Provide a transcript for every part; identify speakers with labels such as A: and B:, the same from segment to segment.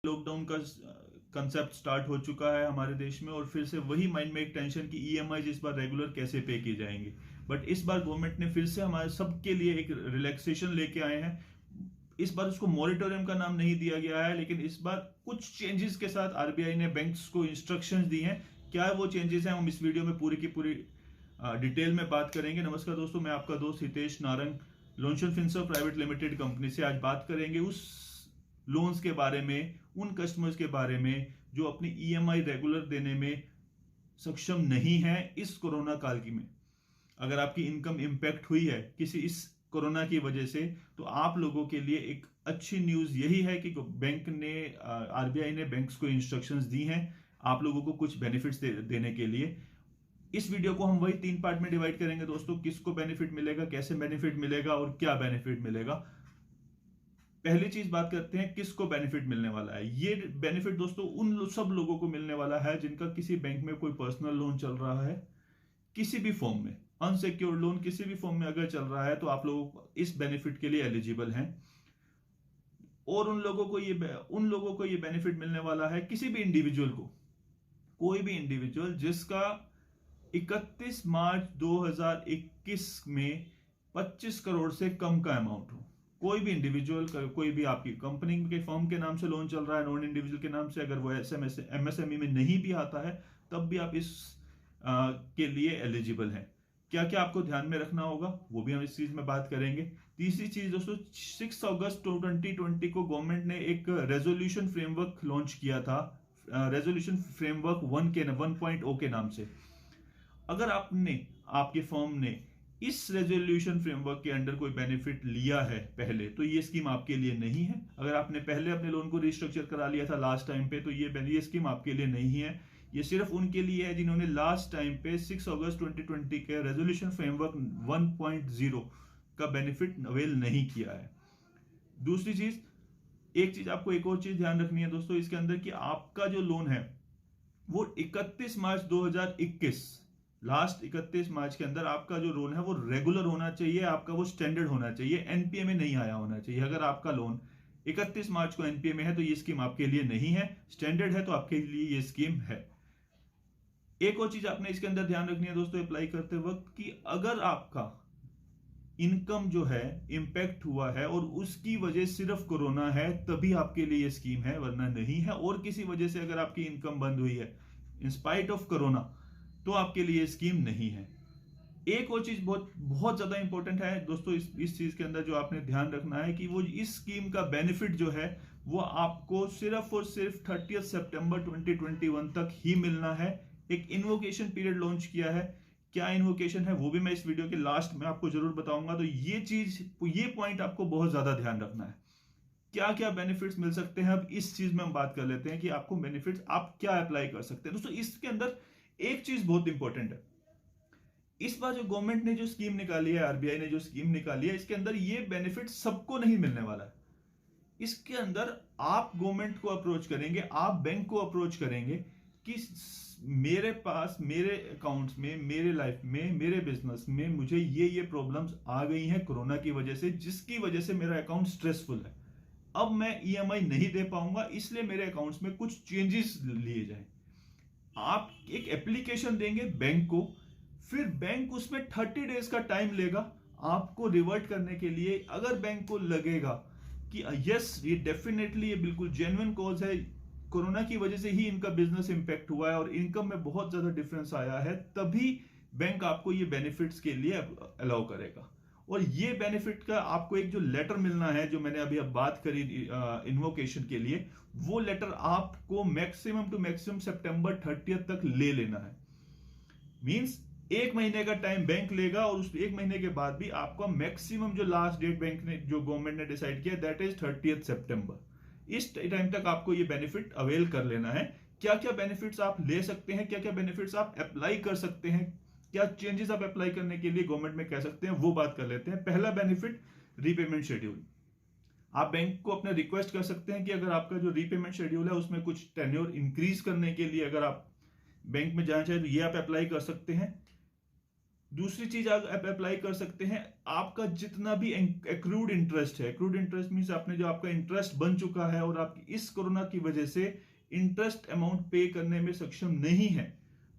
A: Lockdown का concept start हो चुका है हमारे देश में और फिर से वही माइंड में एक टेंशन कि ईएमआई इस बार रेगुलर कैसे पे किए जाएंगे। बट इस बार गवर्नमेंट ने फिर से हमारे सबके लिए एक रिलैक्सेशन लेके आए हैं। इस बार उसको मॉरिटोरियम का नाम नहीं दिया गया है, लेकिन इस बार कुछ चेंजेस के साथ आरबीआई ने बैंक्स को इंस्ट्रक्शंस दी हैं। क्या वो चेंजेस हैं, हम इस वीडियो में पूरी की पूरी डिटेल में बात करेंगे। नमस्कार दोस्तों, मैं आपका दोस्त हितेश नारंग लोन्शन फिनसर्व प्राइवेट लिमिटेड कंपनी से आज बात करेंगे उस लोन्स के बारे में, उन कस्टमर्स के बारे में जो अपनी ईएमआई रेगुलर देने में सक्षम नहीं है इस कोरोना काल की में। अगर आपकी इनकम इंपैक्ट हुई है किसी इस कोरोना की वजह से, तो आप लोगों के लिए एक अच्छी न्यूज यही है कि बैंक ने, आरबीआई ने बैंक्स को इंस्ट्रक्शंस दी हैं आप लोगों को कुछ बेनिफिट्स देने के लिए। इस वीडियो को हम वही 3 पार्ट में डिवाइड करेंगे दोस्तों, किसको बेनिफिट मिलेगा, कैसे बेनिफिट मिलेगा और क्या बेनिफिट मिलेगा। पहली चीज बात करते हैं किसको बेनिफिट मिलने वाला है। ये बेनिफिट दोस्तों उन सब लोगों को मिलने वाला है जिनका किसी बैंक में कोई पर्सनल लोन चल रहा है, किसी भी फॉर्म में अनसिक्योर्ड लोन किसी भी फॉर्म में अगर चल रहा है तो आप लोग इस बेनिफिट के लिए एलिजिबल हैं। और उन लोगों को ये बेनिफिट मिलने वाला है किसी भी इंडिविजुअल को, कोई भी इंडिविजुअल जिसका 31 मार्च 2021 में 25 करोड़ से कम का अमाउंट हो। कोई भी इंडिविजुअल, कोई भी आपकी कंपनी के फर्म के नाम से लोन चल रहा है, नॉन इंडिविजुअल के नाम से, अगर वो एमएसएमई में नहीं भी आता है तब भी आप इस के लिए एलिजिबल हैं। क्या क्या आपको ध्यान में रखना होगा वो भी हम इस चीज में बात करेंगे। तीसरी चीज दोस्तों, 6 अगस्त 2020 को गवर्नमेंट ने एक रेजोल्यूशन फ्रेमवर्क लॉन्च किया था, रेजोल्यूशन फ्रेमवर्क 1.0 के नाम से। अगर आपके फर्म ने इस रेजोल्यूशन फ्रेमवर्क के अंडर कोई बेनिफिट लिया है पहले, तो ये स्कीम आपके लिए नहीं है। अगर आपने पहले अपने लोन को रिस्ट्रक्चर करा लिया था लास्ट टाइम पे, तो ये स्कीम आपके लिए नहीं है। ये सिर्फ उनके लिए है जिन्होंने लास्ट टाइम पे 6 अगस्त 2020 के रेजोल्यूशन फ्रेमवर्क 1.0 का बेनिफिट अवेल नहीं किया है। दूसरी चीज, आपको एक और चीज ध्यान रखनी है दोस्तों इसके अंदर, कि आपका जो लोन है वो 31 मार्च 2021, लास्ट 31 मार्च के अंदर आपका जो लोन है वो रेगुलर होना चाहिए, आपका वो स्टैंडर्ड होना चाहिए, एनपीए में नहीं आया होना चाहिए। अगर आपका लोन 31 मार्च को एनपीए में है तो ये स्कीम आपके लिए नहीं है, स्टैंडर्ड है तो आपके लिए ये स्कीम है। एक और चीज आपने इसके अंदर ध्यान रखनी है दोस्तों अप्लाई करते वक्त, कि अगर आपका इनकम जो है इंपैक्ट हुआ है और उसकी वजह सिर्फ कोरोना है तभी आपके लिए ये स्कीम है, वरना नहीं है। और किसी वजह से अगर आपकी इनकम बंद हुई है इन स्पाइट ऑफ कोरोना, तो आपके लिए स्कीम नहीं है। एक और चीज बहुत ज्यादा इंपॉर्टेंट है दोस्तों इस चीज के अंदर जो आपने ध्यान रखना है, कि वो इस स्कीम का बेनिफिट जो है वो आपको सिर्फ और सिर्फ 30 सितंबर 2021 तक ही मिलना है। एक इन्वोकेशन पीरियड लॉन्च किया है, क्या इन्वोकेशन है वो भी मैं इस वीडियो के लास्ट में आपको जरूर बताऊंगा। तो ये पॉइंट आपको बहुत ज्यादा ध्यान रखना है। क्या क्या बेनिफिट्स मिल सकते हैं, अब इस चीज में हम बात कर लेते हैं कि आपको बेनिफिट्स आप क्या अप्लाई कर सकते हैं। दोस्तों इसके अंदर एक चीज बहुत इंपॉर्टेंट है, इस बार जो गवर्नमेंट ने जो स्कीम निकाली है, आरबीआई ने जो स्कीम निकाली है, इसके अंदर ये बेनिफिट सबको नहीं मिलने वाला है। इसके अंदर आप गवर्नमेंट को अप्रोच करेंगे, आप बैंक को अप्रोच करेंगे कि मेरे पास, मेरे अकाउंट्स में, मेरे लाइफ में, मेरे बिजनेस में मुझे ये प्रॉब्लम्स आ गई हैं कोरोना की वजह से, जिसकी वजह से मेरा अकाउंट स्ट्रेसफुल है। अब मैं ईएमआई नहीं दे पाऊंगा, इसलिए मेरे अकाउंट्स में कुछ चेंजेस लिए जाएं। आप एक एप्लीकेशन देंगे बैंक को, फिर बैंक उसमें 30 डेज का टाइम लेगा आपको रिवर्ट करने के लिए। अगर बैंक को लगेगा कि यस ये डेफिनेटली ये बिल्कुल जेन्युइन कॉज है, कोरोना की वजह से ही इनका बिजनेस इंपैक्ट हुआ है और इनकम में बहुत ज्यादा डिफरेंस आया है, तभी बैंक आपको ये बेनिफिट्स के लिए अलाउ करेगा। और ये बेनिफिट का आपको एक जो लेटर मिलना है, जो मैंने अभी अब बात करी इन्वोकेशन के लिए, वो लेटर आपको मैक्सिमम टू मैक्सिमम सितंबर 30 तक ले लेना है। मींस 1 महीने का टाइम बैंक लेगा और उस 1 महीने के बाद भी आपका मैक्सिमम जो लास्ट डेट बैंक ने, जो गवर्नमेंट ने डिसाइड किया, दैट इज 30 सितंबर। इस टाइम तक आपको ये बेनिफिट अवेल कर लेना है। क्या क्या बेनिफिट्स आप ले सकते हैं, क्या क्या बेनिफिट्स आप अप्लाई कर सकते हैं, क्या चेंजेस आप अप्लाई करने के लिए गवर्नमेंट में कह सकते हैं, वो बात कर लेते हैं। पहला बेनिफिट, रीपेमेंट शेड्यूल। आप बैंक को अपने रिक्वेस्ट कर सकते हैं कि अगर आपका जो रीपेमेंट शेड्यूल है उसमें कुछ टेन्योर इंक्रीज करने के लिए अगर आप बैंक में जाना चाहे तो ये आप अप्लाई कर सकते हैं। दूसरी चीज आप अप्लाई कर सकते हैं, आपका जितना भी एक्रूड इंटरेस्ट है, एक्रूड इंटरेस्ट मीन्स आपने जो आपका इंटरेस्ट बन चुका है और आपकी इस कोरोना की वजह से इंटरेस्ट अमाउंट पे करने में सक्षम नहीं है,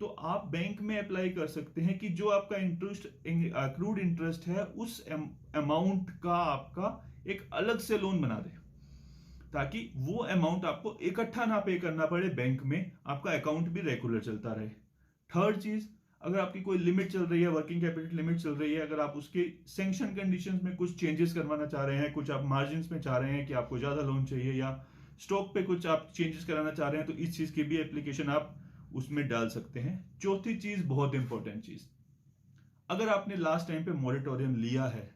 A: तो आप बैंक में अप्लाई कर सकते हैं कि जो आपका इंटरेस्ट एक्रूड इंटरेस्ट है उस अमाउंट का आपका एक अलग से लोन बना दे, ताकि वो अमाउंट आपको इकट्ठा ना पे करना पड़े बैंक में, आपका अकाउंट भी रेगुलर चलता रहे। थर्ड चीज, अगर आपकी कोई लिमिट चल रही है, वर्किंग कैपिटल लिमिट चल रही है, अगर आप उसके सैंक्शन कंडीशंस में कुछ चेंजेस करवाना चाह रहे हैं, कुछ आप मार्जिन में चाह रहे हैं कि आपको ज्यादा लोन चाहिए, या स्टॉक पे कुछ आप चेंजेस कराना चाह रहे हैं, तो इस चीज की भी एप्लीकेशन आप उसमें डाल सकते हैं। चौथी चीज, बहुत इंपॉर्टेंट चीज, अगर आपने लास्ट टाइम पे मॉरेटोरियम लिया है,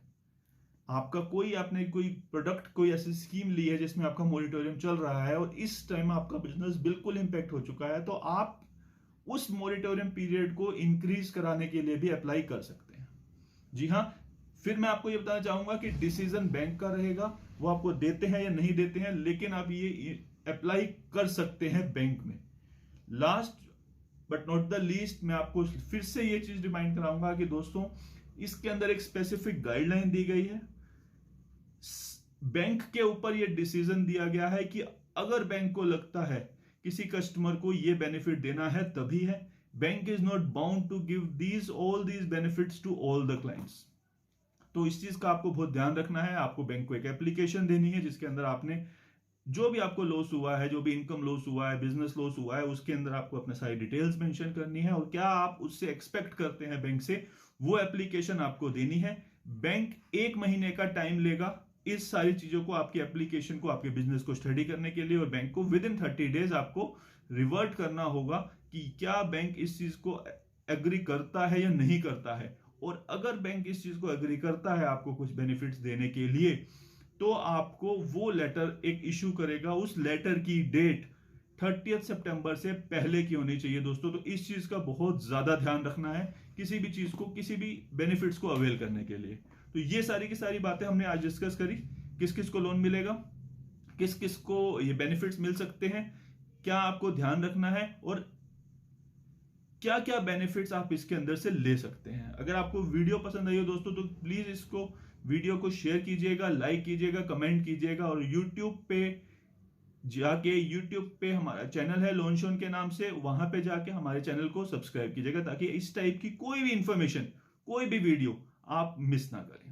A: आपने कोई प्रोडक्ट, कोई ऐसी स्कीम ली है जिसमें आपका मॉरेटोरियम चल रहा है और इस टाइम आपका बिजनेस बिल्कुल इंपैक्ट हो चुका है, तो आप उस मॉरेटोरियम पीरियड को इंक्रीज कराने के लिए भी अप्लाई कर सकते हैं। जी हाँ, फिर मैं आपको ये बताना चाहूंगा कि डिसीजन बैंक का रहेगा, वो आपको देते हैं या नहीं देते हैं, लेकिन आप ये अप्लाई कर सकते हैं बैंक में। Last but not the least, मैं आपको फिर से ये चीज रिमाइंड कराऊंगा कि दोस्तों, इसके अंदर एक स्पेसिफिक गाइडलाइन दी गई है। बैंक के ऊपर ये डिसीजन दिया गया है कि अगर बैंक को लगता है किसी कस्टमर को ये बेनिफिट देना है तभी है। Bank is not bound to give all these benefits to all the clients. तो इस चीज का आपको बहुत ध्यान रखना है। आपको बैंक को एक एप्लीकेशन देनी है जिसके अंदर आपने जो भी आपको लॉस हुआ है, जो भी इनकम लॉस हुआ है, बिजनेस लॉस हुआ है, उसके अंदर आपको अपने सारी डिटेल्स मेंशन करनी है और क्या आप उससे एक्सपेक्ट करते हैं बैंक से, वो एप्लीकेशन आपको देनी है। बैंक 1 महीने का टाइम लेगा इस सारी चीजों को, आपकी एप्लीकेशन को, आपके बिजनेस को स्टडी करने के लिए, और बैंक को विद इन 30 डेज आपको रिवर्ट करना होगा कि क्या बैंक इस चीज को एग्री करता है या नहीं करता है। और अगर बैंक इस चीज को एग्री करता है आपको कुछ बेनिफिट्स देने के लिए, तो आपको वो लेटर एक इश्यू करेगा। उस लेटर की डेट 30 सितंबर से पहले की होनी चाहिए दोस्तों। तो इस चीज का बहुत ज्यादा ध्यान रखना है किसी भी चीज को, किसी भी बेनिफिट्स को अवेल करने के लिए। तो ये सारी की सारी बातें हमने आज डिस्कस करी। किस किस को लोन मिलेगा, किस किस को ये बेनिफिट्स मिल सकते हैं, क्या आपको ध्यान रखना है, और क्या क्या बेनिफिट्स आप इसके अंदर से ले सकते हैं। अगर आपको वीडियो पसंद आई हो दोस्तों, तो प्लीज इसको वीडियो को शेयर कीजिएगा, लाइक कीजिएगा, कमेंट कीजिएगा, और यूट्यूब पे हमारा चैनल है लोनशोन के नाम से, वहां पे जाके हमारे चैनल को सब्सक्राइब कीजिएगा, ताकि इस टाइप की कोई भी इंफॉर्मेशन, कोई भी वीडियो आप मिस ना करें।